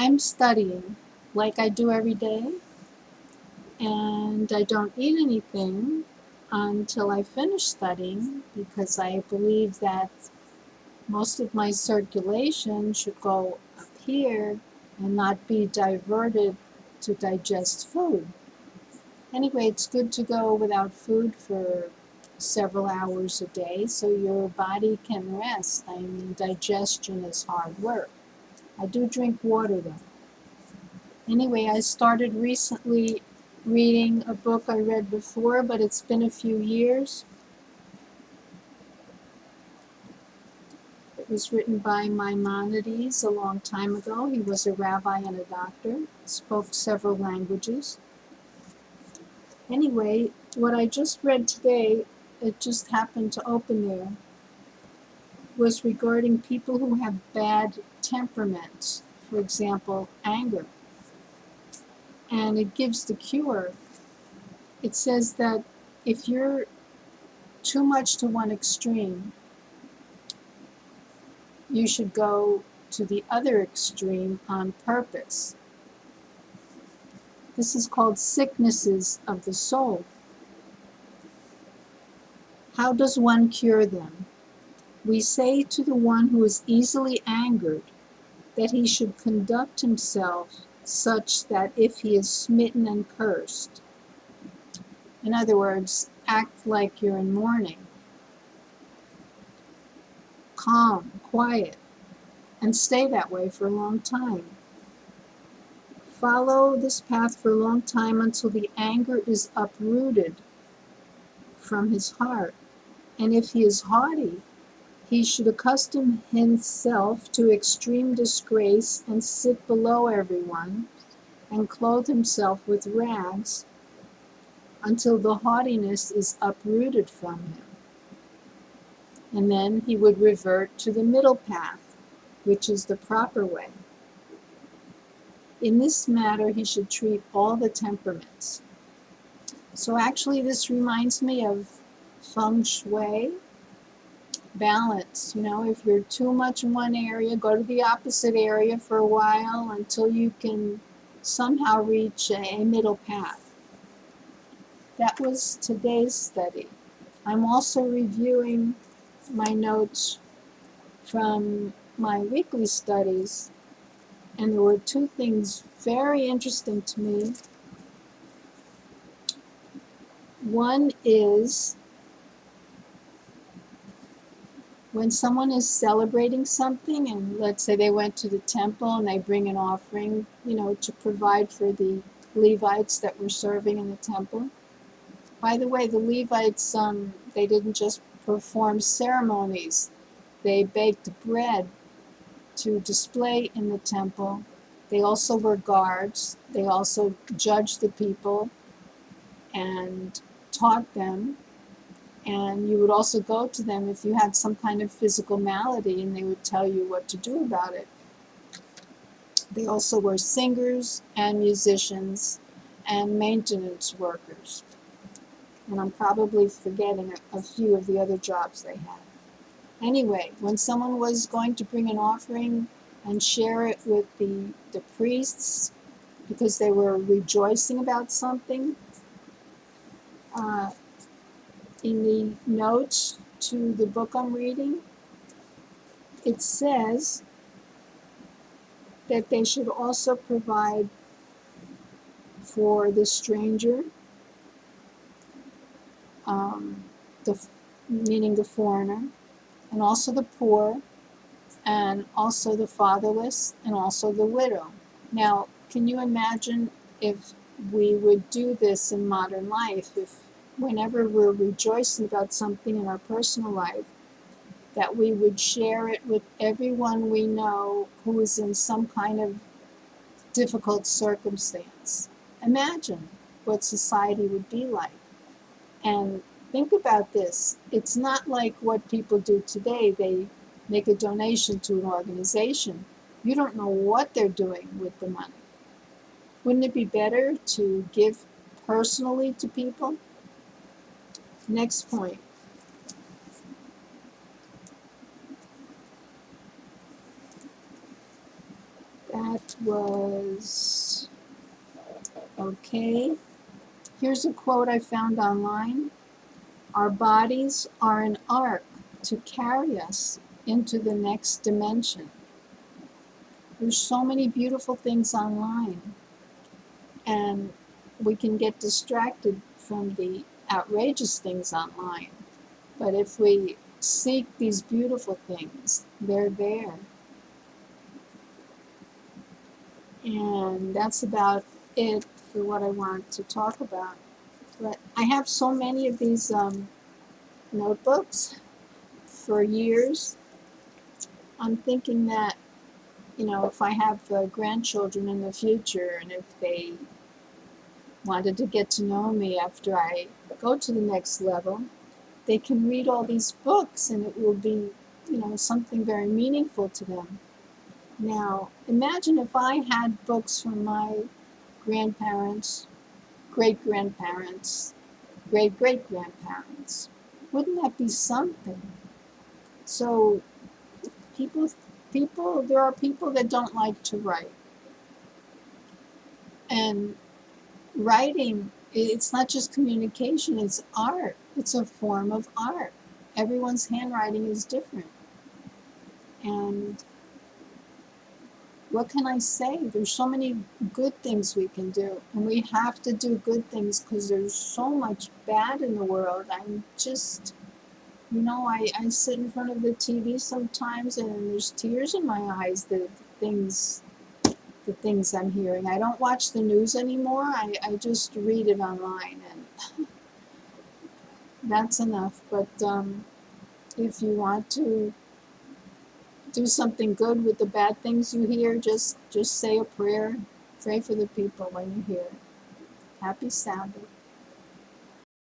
I'm studying like I do every day, and I don't eat anything until I finish studying because I believe that most of my circulation should go up here and not be diverted to digest food. Anyway, it's good to go without food for several hours a day so your body can rest. I mean, digestion is hard work. I do drink water though. Anyway, I started recently reading a book I read before, but it's been a few years. It was written by Maimonides a long time ago. He was a rabbi and a doctor, spoke several languages. Anyway, what I just read today, it just happened to open there, was regarding people who have bad temperaments, for example, anger. And it gives the cure. It says that if you're too much to one extreme, you should go to the other extreme on purpose. This is called sicknesses of the soul. How does one cure them? We say to the one who is easily angered that he should conduct himself such that if he is smitten and cursed, in other words, act like you're in mourning, calm, quiet, and stay that way for a long time. Follow this path for a long time until the anger is uprooted from his heart. And if he is haughty, he should accustom himself to extreme disgrace and sit below everyone and clothe himself with rags until the haughtiness is uprooted from him. And then he would revert to the middle path, which is the proper way. In this matter, he should treat all the temperaments. So actually, this reminds me of feng shui, balance. You know, if you're too much in one area, go to the opposite area for a while until you can somehow reach a middle path. That was today's study. I'm also reviewing my notes from my weekly studies, and there were two things very interesting to me. One is when someone is celebrating something, and let's say they went to the temple and they bring an offering, to provide for the Levites that were serving in the temple. By the way, the Levites, they didn't just perform ceremonies. They baked bread to display in the temple. They also were guards. They also judged the people and taught them. And you would also go to them if you had some kind of physical malady, and they would tell you what to do about it. They also were singers and musicians and maintenance workers. And I'm probably forgetting a few of the other jobs they had. Anyway, when someone was going to bring an offering and share it with the priests because they were rejoicing about something, in the notes to the book I'm reading, it says that they should also provide for the stranger, um, meaning the foreigner, and also the poor, and also the fatherless, and also the widow. Now, can you imagine if we would do this in modern life, if whenever we're rejoicing about something in our personal life, that we would share it with everyone we know who is in some kind of difficult circumstance. Imagine what society would be like. And think about this. It's not like what people do today. They make a donation to an organization. You don't know what they're doing with the money. Wouldn't it be better to give personally to people? Next point. That was, okay. Here's a quote I found online. Our bodies are an ark to carry us into the next dimension. There's so many beautiful things online, and we can get distracted from the outrageous things online. But if we seek these beautiful things, they're there. And that's about it for what I want to talk about. But I have so many of these notebooks for years. I'm thinking that, if I have grandchildren in the future, and if they wanted to get to know me after I go to the next level, they can read all these books and it will be, something very meaningful to them. Now, imagine if I had books from my grandparents, great-grandparents, great-great-grandparents. Wouldn't that be something? So people, there are people that don't like to write. And writing, it's not just communication, it's art. It's a form of art. Everyone's handwriting is different. And what can I say? There's so many good things we can do. And we have to do good things because there's so much bad in the world. I'm just, I sit in front of the TV sometimes and there's tears in my eyes, the things I'm hearing. I don't watch the news anymore. I just read it online, and that's enough. But if you want to do something good with the bad things you hear, just say a prayer. Pray for the people when you hear it. Happy Sabbath.